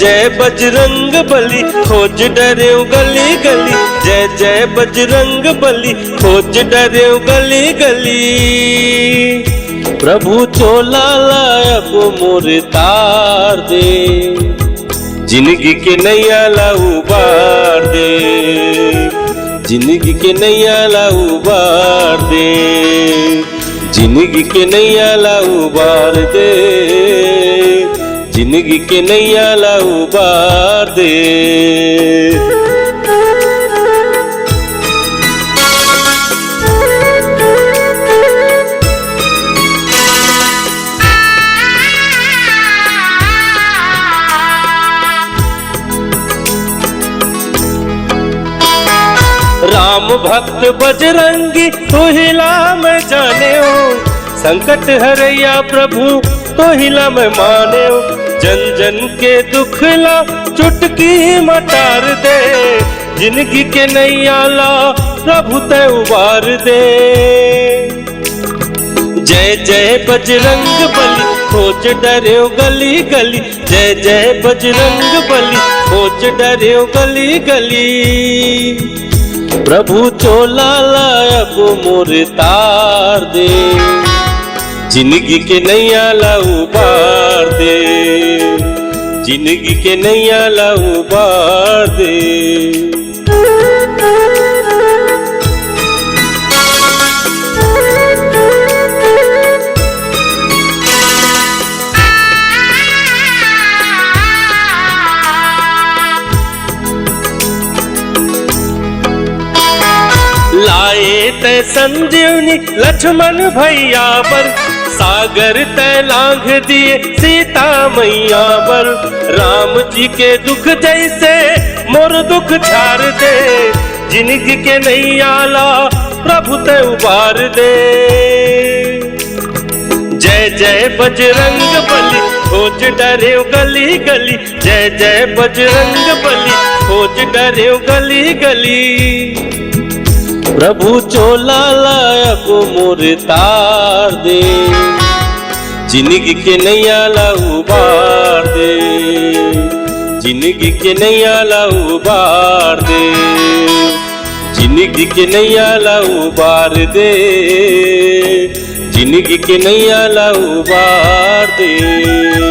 जय बजरंग बली खोज डरियो गली गली, जय जय बजरंग बली खोज डरियो गली गली। प्रभु चोला लायब मोर तार दे, जिंदगी के नैया ला उबार दे, जिंदगी के नैया ला उबार दे, जिंदगी के नैया ला उबार दे, जिंदगी के नैया ला उबार दे। राम भक्त बजरंगी तो हिला मैं जाने हो, संकट हरैया प्रभु तो हिला मैं माने हो। जन जन के दुख ला चुटकी मटार दे, जिंदगी के नैया ला प्रभु ते उबार दे। जय जय बजरंग बली खोज डरियो गली गली, जय जय बजरंग बली खोज डरियो गली गली। प्रभु चोला लायब मोर तार दे, जिंदगी के नैया ला उबार दे, जिंदगी के नैया ला उबार दे। लाए तै संजीवनी लक्ष्मण भैया पर, सागर तै लांघ दिए सीता मैया पर। राम जी के दुख जैसे मोर दुख छार दे, जिंदगी के नैया ला प्रभु ते उबार दे। जय जय बजरंग बली खोज डरियो गली गली, जय जय बजरंग बली खोज डरियो गली गली। प्रभु चोला लायब मोर तार दे, जिंदगी के नैया ला उबार दे, जिंदगी के नैया ला उबार दे, जिंदगी के नैया ला उबार दे, जिंदगी के नैया ला उबार दे।